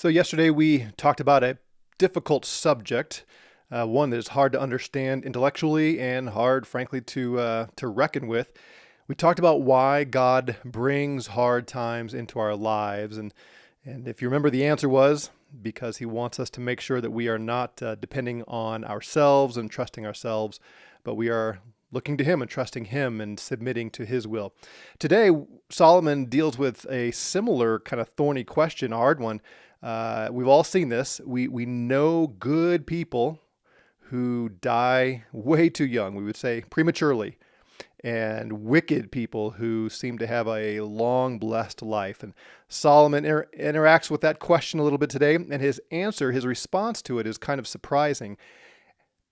So yesterday we talked about a difficult subject, one that is hard to understand intellectually and hard, frankly, to reckon with. We talked about why God brings hard times into our lives, and if you remember, the answer was because He wants us to make sure that we are not depending on ourselves and trusting ourselves, but we are looking to Him and trusting Him and submitting to His will. Today, Solomon deals with a similar kind of thorny question, a hard one. We've all seen this. We know good people who die way too young, we would say prematurely, and wicked people who seem to have a long, blessed life. And Solomon interacts with that question a little bit today, and his answer, his response to it is kind of surprising.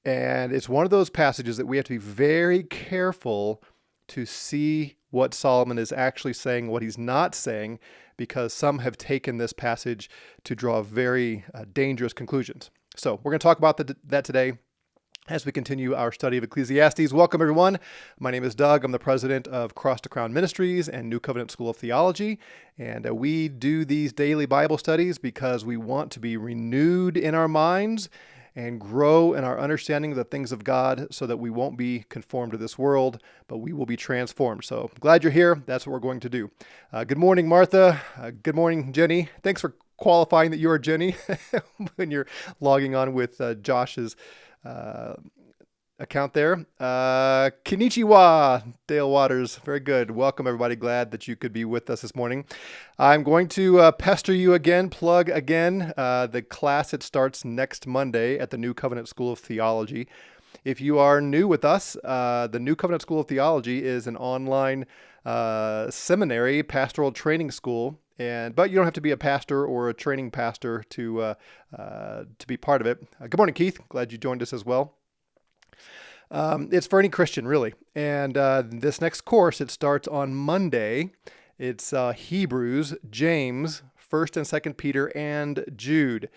And it's one of those passages that we have to be very careful to see what Solomon is actually saying, what he's not saying, because some have taken this passage to draw very dangerous conclusions. So we're going to talk about that today as we continue our study of Ecclesiastes. Welcome, everyone. My name is Doug. I'm the president of Cross to Crown Ministries and New Covenant School of Theology. And we do these daily Bible studies because we want to be renewed in our minds and grow in our understanding of the things of God so that we won't be conformed to this world, but we will be transformed. So glad you're here. That's what we're going to do. Good morning, Martha. Good morning, Jenny. Thanks for qualifying that you're Jenny when you're logging on with Josh's account there. Konnichiwa, Dale Waters. Very good. Welcome, everybody. Glad that you could be with us this morning. I'm going to pester you again, plug again, the class that starts next Monday at the New Covenant School of Theology. If you are new with us, the New Covenant School of Theology is an online seminary, pastoral training school. But you don't have to be a pastor or a training pastor to be part of it. Good morning, Keith. Glad you joined us as well. It's for any Christian, really. And this next course, it starts on Monday. It's Hebrews, James, 1st and 2nd Peter, and Jude.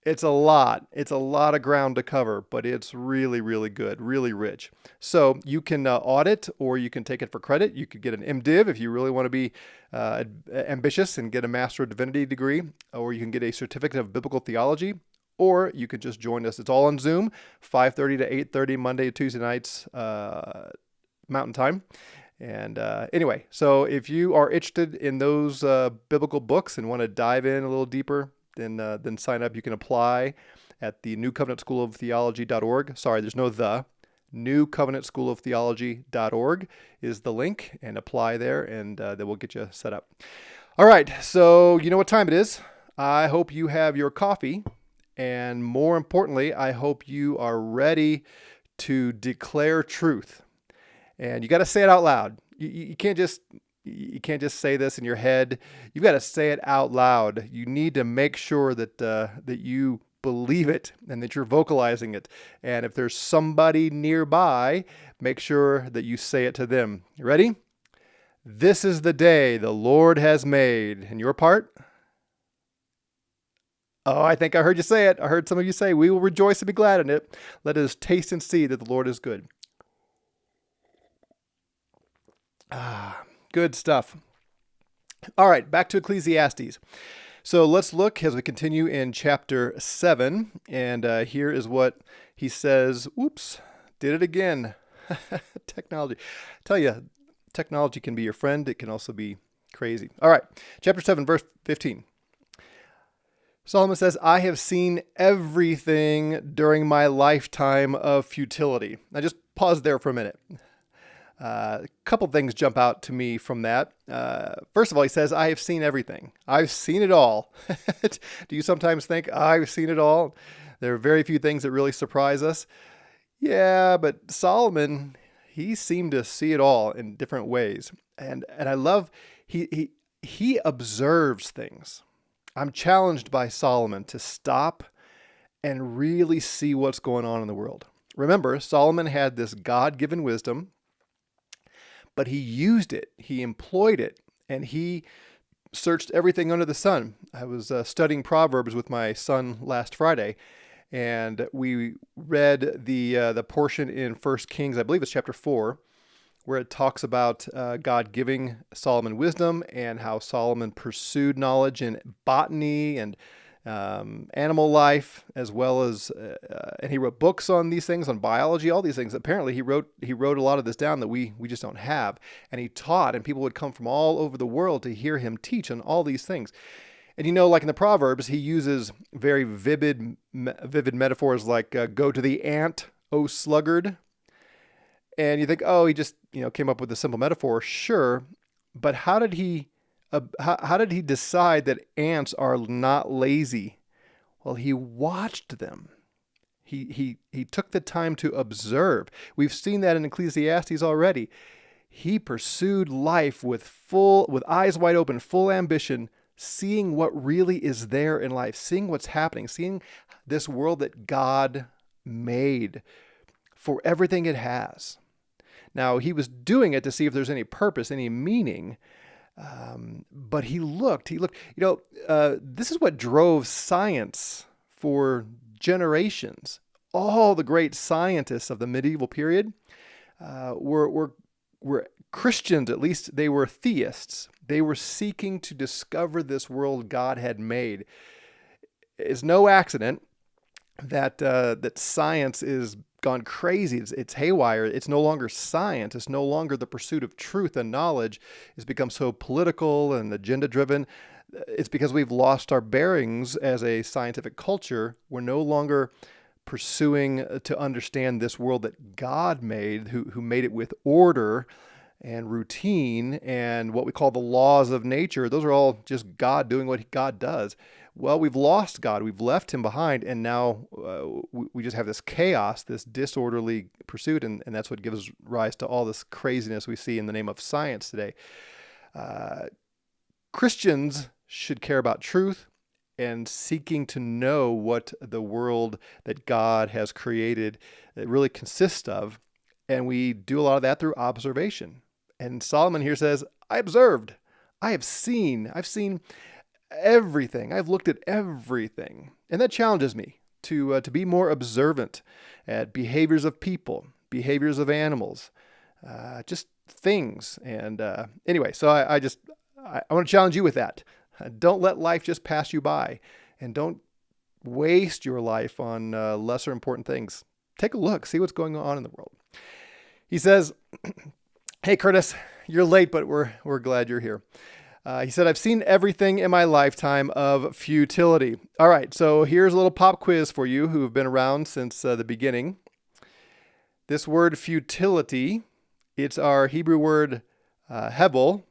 It's a lot. It's a lot of ground to cover, but it's really, really good, really rich. So you can audit or you can take it for credit. You could get an MDiv if you really want to be ambitious and get a Master of Divinity degree, or you can get a Certificate of Biblical Theology, or you could just join us. It's all on Zoom, 5:30 to 8:30 Monday to Tuesday nights Mountain Time. And anyway, so if you are interested in those biblical books and want to dive in a little deeper, then sign up. You can apply at the newcovenantschooloftheology.org. Sorry, there's no the. newcovenantschooloftheology.org is the link, and apply there, and then we'll get you set up. All right, so you know what time it is. I hope you have your coffee, and more importantly, I hope you are ready to declare truth. And you got to say it out loud. You can't just say this in your head. You've got to say it out loud. You need to make sure that you believe it and that you're vocalizing it. And if there's somebody nearby, make sure that you say it to them. You ready? This is the day the Lord has made. And your part? Oh, I think I heard you say it. I heard some of you say, we will rejoice and be glad in it. Let us taste and see that the Lord is good. Good stuff. All right, back to Ecclesiastes. So let's look as we continue in chapter 7. And here is what he says. Oops, did it again. Technology. I tell you, technology can be your friend. It can also be crazy. All right, chapter 7, verse 15. Solomon says, I have seen everything during my lifetime of futility. Now just pause there for a minute. A couple things jump out to me from that. First of all, he says, I have seen everything. I've seen it all. Do you sometimes think, I've seen it all? There are very few things that really surprise us. Yeah, but Solomon, he seemed to see it all in different ways. And I love, he observes things. I'm challenged by Solomon to stop and really see what's going on in the world. Remember, Solomon had this God-given wisdom, but he used it, he employed it, and he searched everything under the sun. I was studying Proverbs with my son last Friday, and we read the portion in 1 Kings, I believe it's chapter 4, where it talks about God giving Solomon wisdom and how Solomon pursued knowledge in botany and animal life, as well as, and he wrote books on these things, on biology, all these things. Apparently, he wrote a lot of this down that we just don't have. And he taught, and people would come from all over the world to hear him teach on all these things. And like in the Proverbs, he uses very vivid metaphors like "Go to the ant, O sluggard." And you think, oh, he just came up with a simple metaphor, sure, but how did he decide that ants are not lazy? Well, he watched them. He took the time to observe. We've seen that in Ecclesiastes already. He pursued life with eyes wide open, full ambition, seeing what really is there in life, seeing what's happening, seeing this world that God made for everything it has. Now, he was doing it to see if there's any purpose, any meaning, but he looked. This is what drove science for generations. All the great scientists of the medieval period were Christians. At least they were theists. They were seeking to discover this world God had made. It's no accident that science is gone crazy. It's haywire. It's no longer science. It's no longer the pursuit of truth and knowledge. It's become so political and agenda driven. It's because we've lost our bearings as a scientific culture. We're no longer pursuing to understand this world that God made, who made it with order and routine and what we call the laws of nature. Those are all just God doing what God does. Well, we've lost God. We've left him behind, and now we just have this chaos, this disorderly pursuit, and that's what gives rise to all this craziness we see in the name of science today. Christians should care about truth and seeking to know what the world that God has created really consists of, and we do a lot of that through observation. And Solomon here says, I observed, I've seen everything. I've looked at everything. And that challenges me to be more observant at behaviors of people, behaviors of animals, just things. And anyway, so I want to challenge you with that. Don't let life just pass you by, and don't waste your life on lesser important things. Take a look, see what's going on in the world. He says, hey, Curtis, you're late, but we're glad you're here. He said, I've seen everything in my lifetime of futility. All right, so here's a little pop quiz for you who have been around since the beginning. This word futility, it's our Hebrew word hebel.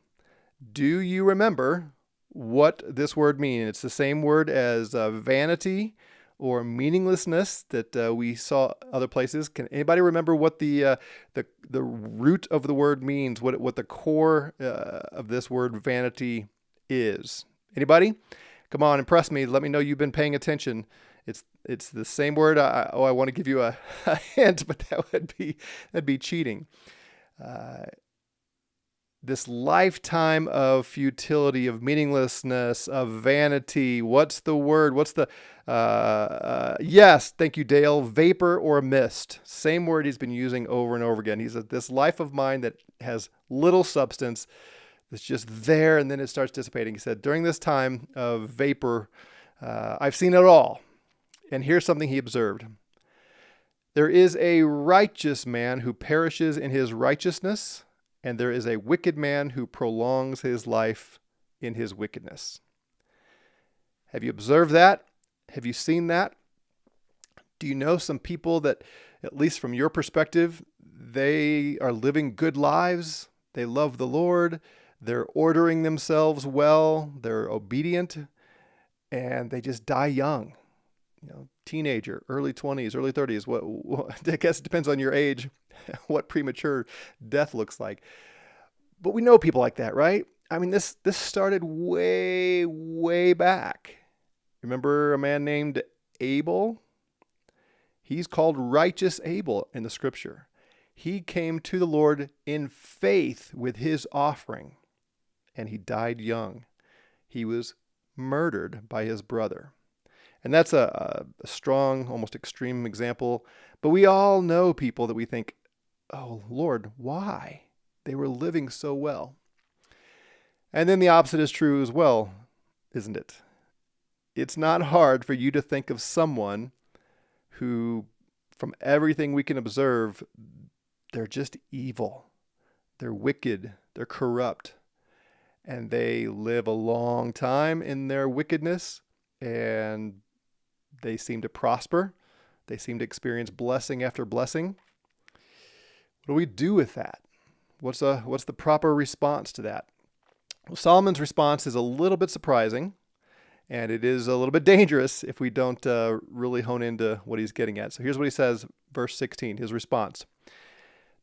Do you remember what this word means? It's the same word as vanity or meaninglessness that we saw other places. Can anybody remember what the root of the word means? What the core of this word vanity is? Anybody? Come on, impress me. Let me know you've been paying attention. It's the same word. I want to give you a hint, but that'd be cheating. This lifetime of futility, of meaninglessness, of vanity. What's the word? What's the, yes, thank you, Dale, vapor or mist. Same word he's been using over and over again. He said, this life of mine that has little substance, that's just there, and then it starts dissipating. He said, during this time of vapor, I've seen it all. And here's something he observed. There is a righteous man who perishes in his righteousness, and there is a wicked man who prolongs his life in his wickedness. Have you observed that? Have you seen that? Do you know some people that, at least from your perspective, they are living good lives? They love the Lord. They're ordering themselves well. They're obedient, and they just die young. Teenager, early 20s, early 30s. What I guess it depends on your age, what premature death looks like. But we know people like that, right? I mean, this started way, way back. Remember a man named Abel? He's called righteous Abel in the scripture. He came to the Lord in faith with his offering, and he died young. He was murdered by his brother. And that's a strong, almost extreme example. But we all know people that we think, oh, Lord, why? They were living so well. And then the opposite is true as well, isn't it? It's not hard for you to think of someone who, from everything we can observe, they're just evil. They're wicked. They're corrupt. And they live a long time in their wickedness, and they seem to prosper. They seem to experience blessing after blessing. What do we do with that? What's the proper response to that? Well, Solomon's response is a little bit surprising, and it is a little bit dangerous if we don't really hone into what he's getting at. So here's what he says, verse 16, his response.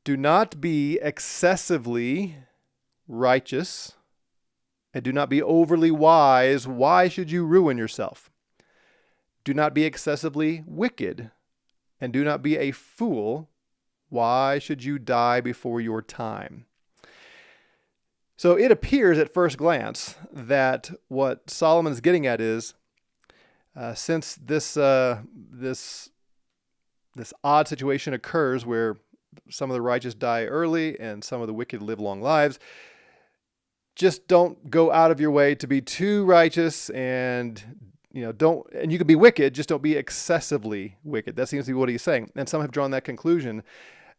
Do not be excessively righteous, and do not be overly wise. Why should you ruin yourself? Do not be excessively wicked, and do not be a fool. Why should you die before your time? So it appears at first glance that what Solomon is getting at is, since this odd situation occurs where some of the righteous die early and some of the wicked live long lives, just don't go out of your way to be too righteous, and you can be wicked, just don't be excessively wicked. That seems to be what he's saying. And some have drawn that conclusion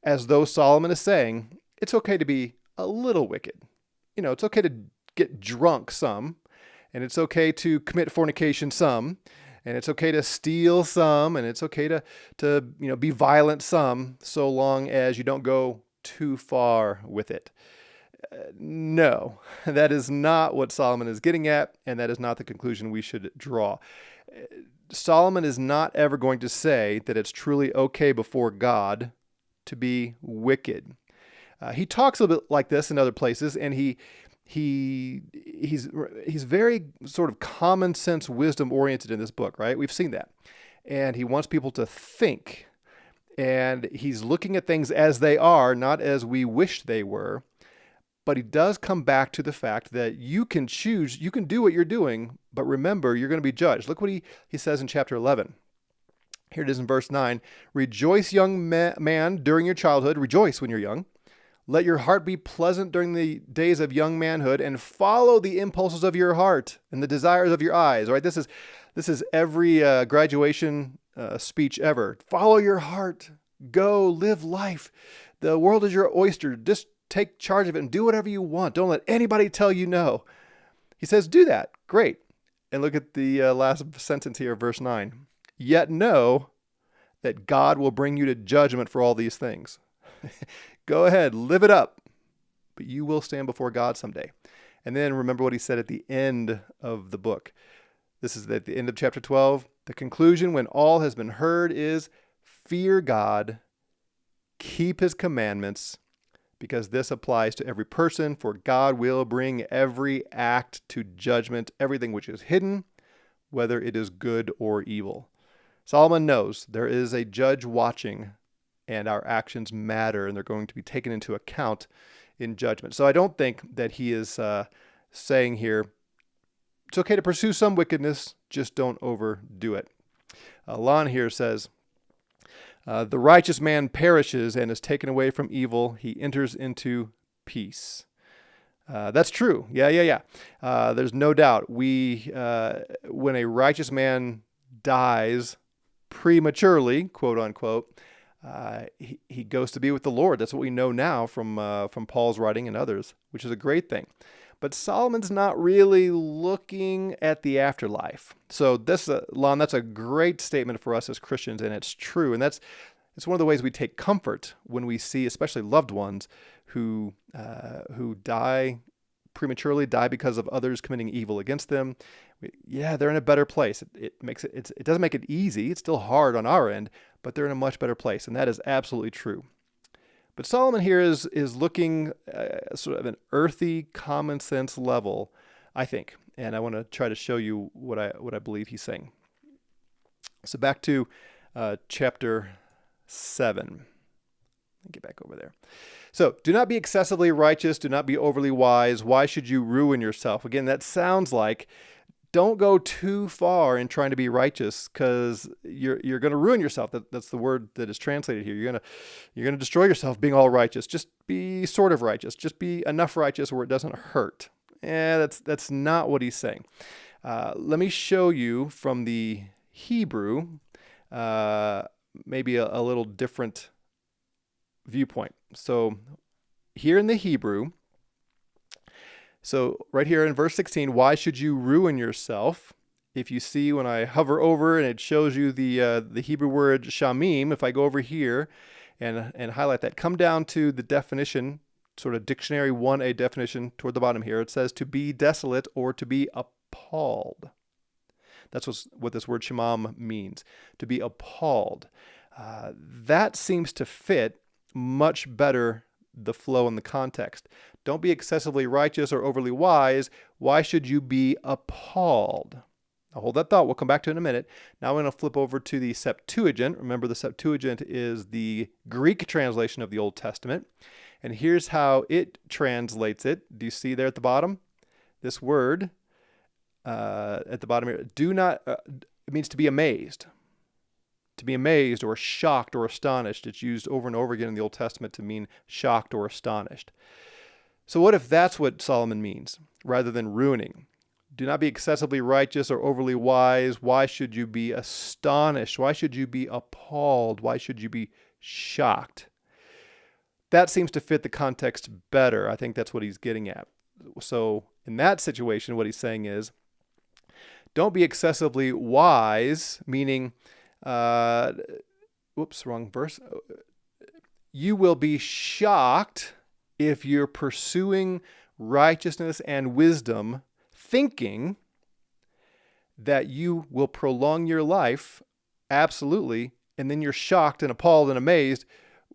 as though Solomon is saying it's okay to be a little wicked. It's okay to get drunk some, and it's okay to commit fornication some, and it's okay to steal some, and it's okay to be violent some, so long as you don't go too far with it. No, that is not what Solomon is getting at, and that is not the conclusion we should draw. Solomon is not ever going to say that it's truly okay before God to be wicked. He talks a little bit like this in other places, and he's very sort of common sense, wisdom oriented in this book, right? We've seen that. And he wants people to think, and he's looking at things as they are, not as we wish they were. But he does come back to the fact that you can choose, you can do what you're doing, but remember, you're going to be judged. Look what he says in chapter 11. Here it is in verse 9. Rejoice, young man, during your childhood. Rejoice when you're young. Let your heart be pleasant during the days of young manhood, and follow the impulses of your heart and the desires of your eyes. All right, this is every graduation speech ever. Follow your heart. Go live life. The world is your oyster. Just take charge of it and do whatever you want. Don't let anybody tell you no. He says, do that. Great. And look at the last sentence here, verse 9. Yet know that God will bring you to judgment for all these things. Go ahead, live it up, but you will stand before God someday. And then remember what he said at the end of the book. This is at the end of chapter 12. The conclusion, when all has been heard, is fear God, keep his commandments, because this applies to every person, for God will bring every act to judgment, everything which is hidden, whether it is good or evil. Solomon knows there is a judge watching, and our actions matter, and they're going to be taken into account in judgment. So I don't think that he is saying here, it's okay to pursue some wickedness, just don't overdo it. Lon here says, the righteous man perishes and is taken away from evil. He enters into peace. That's true. Yeah. There's no doubt. When a righteous man dies prematurely, quote unquote, he goes to be with the Lord. That's what we know now from Paul's writing and others, which is a great thing. But Solomon's not really looking at the afterlife. So this, Lon, that's a great statement for us as Christians, and it's true. And it's one of the ways we take comfort when we see, especially loved ones who die prematurely, die because of others committing evil against them. They're in a better place. It doesn't make it easy. It's still hard on our end, but they're in a much better place, and that is absolutely true. But Solomon here is looking sort of an earthy, common sense level, I think, and I want to try to show you what I believe he's saying. So back to chapter 7. Let me get back over there. So, do not be excessively righteous. Do not be overly wise. Why should you ruin yourself? Again, that sounds like don't go too far in trying to be righteous, because you're going to ruin yourself. That's the word that is translated here. You're going to destroy yourself being all righteous. Just be sort of righteous. Just be enough righteous where it doesn't hurt. That's not what he's saying. Let me show you from the Hebrew, maybe a little different viewpoint. So here in the Hebrew, so right here in verse 16, why should you ruin yourself? If you see when I hover over and it shows you the Hebrew word shamim, if I go over here and highlight that, come down to the definition, sort of dictionary 1A definition toward the bottom here. It says to be desolate or to be appalled. That's what this word shamam means, to be appalled. That seems to fit much better the flow and the context. Don't be excessively righteous or overly wise. Why should you be appalled? Now hold that thought. We'll come back to it in a minute. Now I'm going to flip over to the Septuagint. Remember, the Septuagint is the Greek translation of the Old Testament. And here's how it translates it. Do you see there at the bottom? This word at the bottom here, it means to be amazed. To be amazed or shocked or astonished. It's used over and over again in the Old Testament to mean shocked or astonished. So what if that's what Solomon means, rather than ruining? Do not be excessively righteous or overly wise. Why should you be astonished? Why should you be appalled? Why should you be shocked? That seems to fit the context better. I think that's what he's getting at. So in that situation, what he's saying is, don't be excessively wise, meaning, wrong verse. You will be shocked if you're pursuing righteousness and wisdom, thinking that you will prolong your life, absolutely, and then you're shocked and appalled and amazed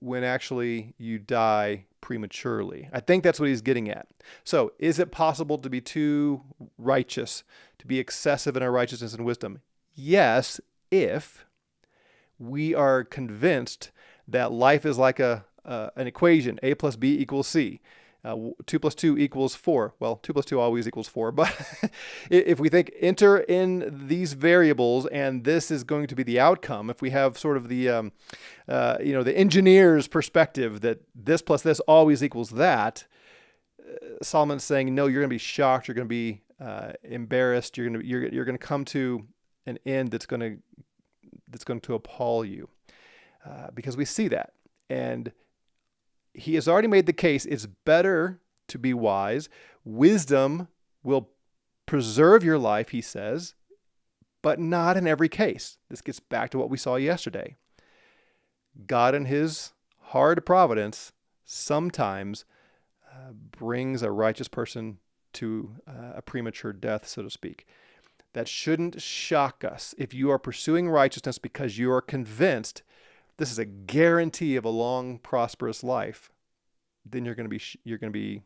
when actually you die prematurely. I think that's what he's getting at. So, is it possible to be too righteous, to be excessive in our righteousness and wisdom? Yes, if we are convinced that life is like an equation, A plus B equals C. 2 plus 2 equals 4. Well, 2 plus 2 always equals 4. But if we think enter in these variables and this is going to be the outcome, if we have sort of the the engineer's perspective that this plus this always equals that, Solomon's saying, no, you're going to be shocked. You're going to be embarrassed. You're going to come to an end that's going to appall you, because we see that. And he has already made the case it's better to be wise. Wisdom will preserve your life, he says, but not in every case. This gets back to what we saw yesterday. God in his hard providence sometimes brings a righteous person to a premature death, so to speak. That shouldn't shock us. If you are pursuing righteousness because you are convinced this is a guarantee of a long, prosperous life, then you're going to be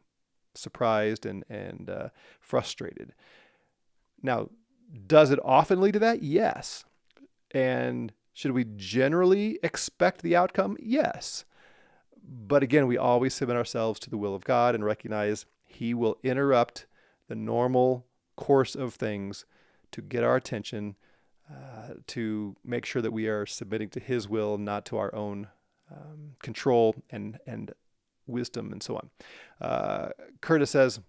surprised and frustrated. Now, does it often lead to that? Yes. And should we generally expect the outcome? Yes. But again, we always submit ourselves to the will of God and recognize he will interrupt the normal course of things to get our attention, to make sure that we are submitting to his will, not to our own control and wisdom and so on. Curtis says,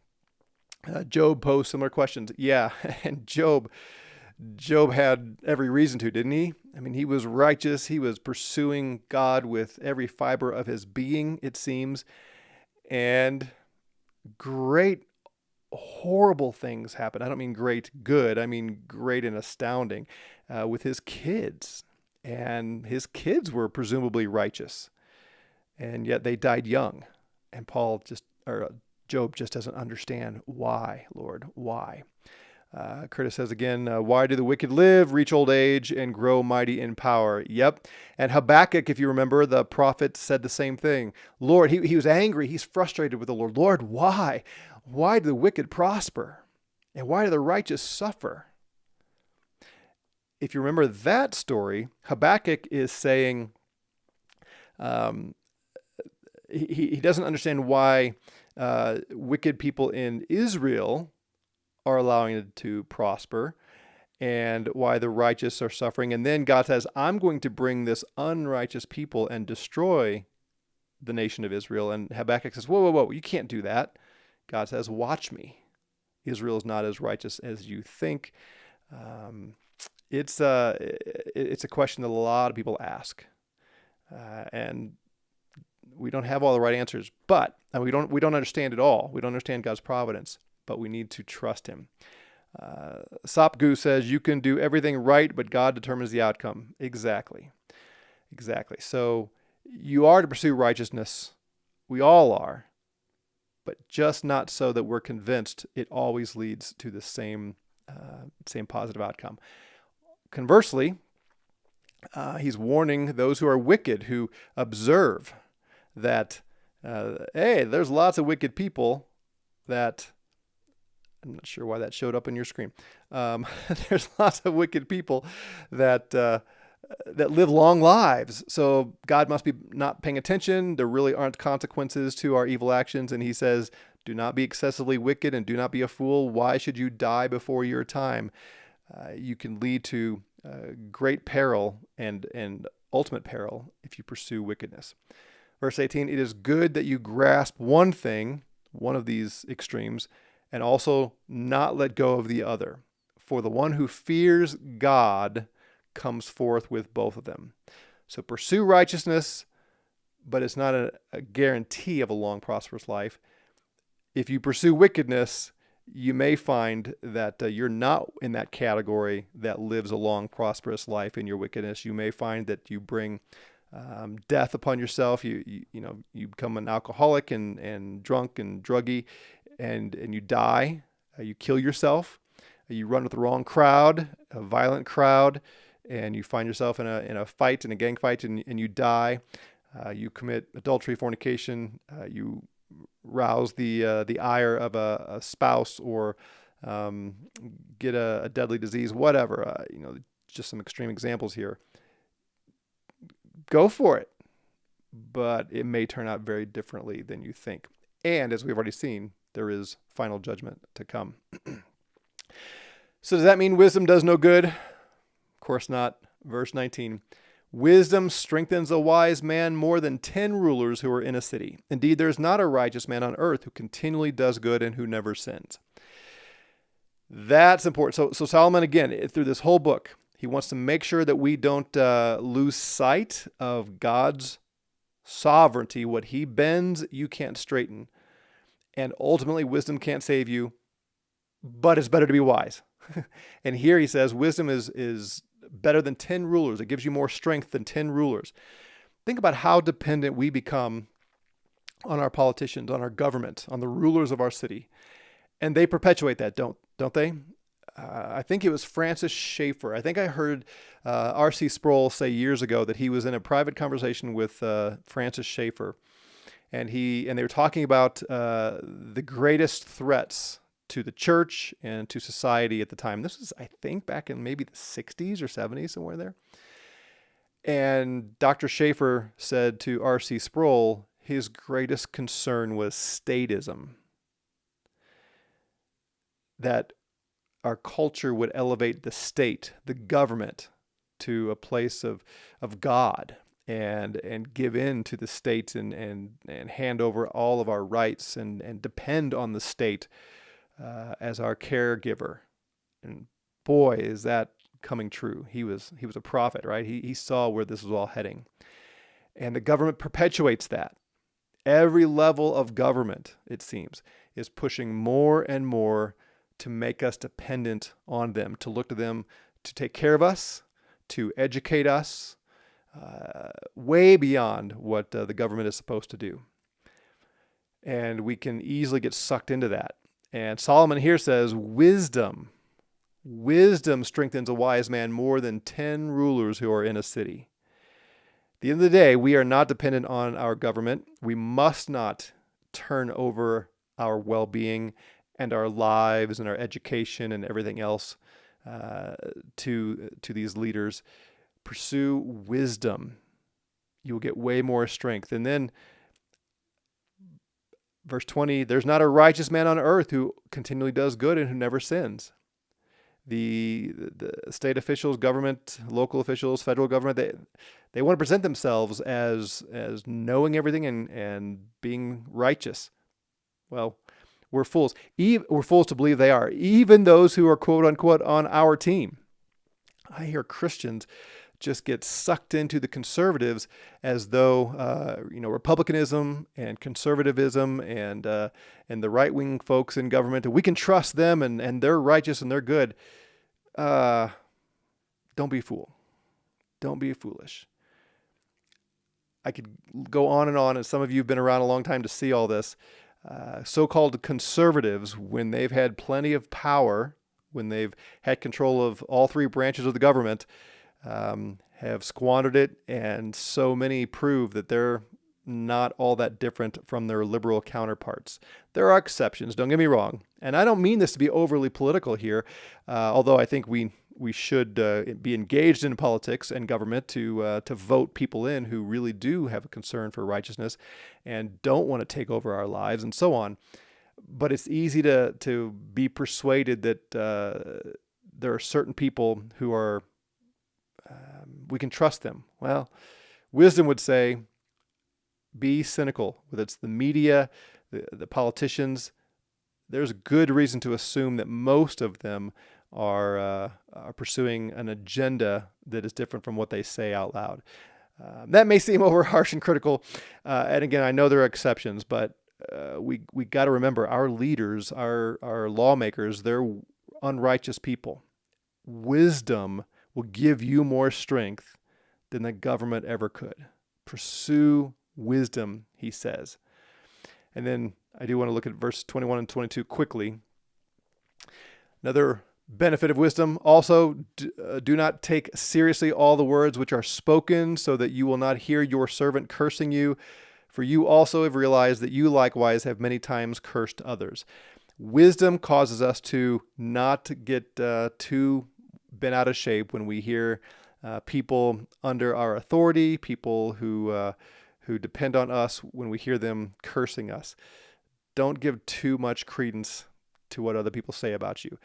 Job posed similar questions. Yeah, and Job had every reason to, didn't he? I mean, he was righteous. He was pursuing God with every fiber of his being, it seems. And great, horrible things happen. I don't mean great good. I mean great and astounding with his kids. And his kids were presumably righteous. And yet they died young. And Job just doesn't understand why, Lord, why? Curtis says again, why do the wicked live, reach old age, and grow mighty in power? Yep. And Habakkuk, if you remember, the prophet said the same thing. Lord, he was angry. He's frustrated with the Lord. Lord, why? Why do the wicked prosper? And why do the righteous suffer? If you remember that story, Habakkuk is saying he doesn't understand why wicked people in Israel are allowing it to prosper and why the righteous are suffering. And then God says, I'm going to bring this unrighteous people and destroy the nation of Israel. And Habakkuk says, whoa, you can't do that. God says, watch me. Israel is not as righteous as you think. Um, it's a question that a lot of people ask, and we don't have all the right answers. But and we don't understand it all. We don't understand God's providence, but we need to trust Him. Sapgu says you can do everything right, but God determines the outcome. Exactly. So you are to pursue righteousness. We all are, but just not so that we're convinced it always leads to the same positive outcome. Conversely, he's warning those who are wicked, who observe that, hey, there's lots of wicked people that, I'm not sure why that showed up on your screen. There's lots of wicked people that live long lives. So God must be not paying attention. There really aren't consequences to our evil actions. And he says, do not be excessively wicked and do not be a fool. Why should you die before your time? You can lead to great peril and ultimate peril if you pursue wickedness. Verse 18, it is good that you grasp one thing, one of these extremes, and also not let go of the other. For the one who fears God comes forth with both of them. So pursue righteousness, but it's not a guarantee of a long, prosperous life. If you pursue wickedness, you may find that you're not in that category that lives a long, prosperous life in your wickedness. You may find that you bring death upon yourself. You become an alcoholic and drunk and druggy, and you die. You kill yourself. You run with the wrong crowd, a violent crowd, and you find yourself in a fight, in a gang fight, and you die. You commit adultery, fornication. You rouse the ire of a spouse, or get a deadly disease, whatever. Just some extreme examples here. Go for it, but it may turn out very differently than you think. And as we've already seen, there is final judgment to come. So does that mean wisdom does no good? Of course not. Verse 19. Wisdom strengthens a wise man more than 10 rulers who are in a city. Indeed, there is not a righteous man on earth who continually does good and who never sins. That's important. So Solomon, again, through this whole book, he wants to make sure that we don't lose sight of God's sovereignty. What he bends, you can't straighten. And ultimately, wisdom can't save you, but it's better to be wise. And here he says wisdom is better than 10 rulers. It gives you more strength than 10 rulers. Think about how dependent we become on our politicians, on our government, on the rulers of our city. And they perpetuate that, don't they? I think it was Francis Schaeffer. I think I heard R.C. Sproul say years ago that he was in a private conversation with Francis Schaeffer. And they were talking about the greatest threats to the church and to society at the time. This was, I think, back in maybe the 60s or 70s, somewhere there. And Dr. Schaeffer said to R.C. Sproul, his greatest concern was statism. That our culture would elevate the state, the government, to a place of God, and give in to the state and hand over all of our rights and depend on the state as our caregiver. And boy, is that coming true. He was a prophet, right? He saw where this was all heading. And the government perpetuates that. Every level of government, it seems, is pushing more and more to make us dependent on them, to look to them to take care of us, to educate us, way beyond what the government is supposed to do. And we can easily get sucked into that. And Solomon here says, wisdom strengthens a wise man more than 10 rulers who are in a city. At the end of the day, we are not dependent on our government. We must not turn over our well-being and our lives and our education and everything else to these leaders. Pursue wisdom. You will get way more strength. And then verse 20, there's not a righteous man on earth who continually does good and who never sins. The state officials, government, local officials, federal government, they want to present themselves as knowing everything and being righteous. Well, We're fools. We're fools to believe they are. Even those who are quote unquote on our team. I hear Christians just get sucked into the conservatives as though republicanism and conservatism and the right wing folks in government, we can trust them and they're righteous and they're good. Don't be a fool. Don't be foolish. I could go on, and some of you have been around a long time to see all this. So-called conservatives, when they've had plenty of power, when they've had control of all three branches of the government, have squandered it, and so many prove that they're not all that different from their liberal counterparts. There are exceptions, don't get me wrong, and I don't mean this to be overly political here, although I think we should be engaged in politics and government to vote people in who really do have a concern for righteousness and don't want to take over our lives and so on. But it's easy to be persuaded that there are certain people who are we can trust them. Well, wisdom would say, be cynical. Whether it's the media, the politicians, there's good reason to assume that most of them are pursuing an agenda that is different from what they say out loud. That may seem over harsh and critical, and again, I know there are exceptions, but we got to remember our leaders, our lawmakers, they're unrighteous people. Wisdom will give you more strength than the government ever could. Pursue wisdom, he says. And then I do want to look at verse 21 and 22 quickly. Another benefit of wisdom, also, do not take seriously all the words which are spoken, so that you will not hear your servant cursing you. For you also have realized that you likewise have many times cursed others. Wisdom causes us to not get too bent out of shape when we hear people under our authority, people who depend on us, when we hear them cursing us. Don't give too much credence to what other people say about you.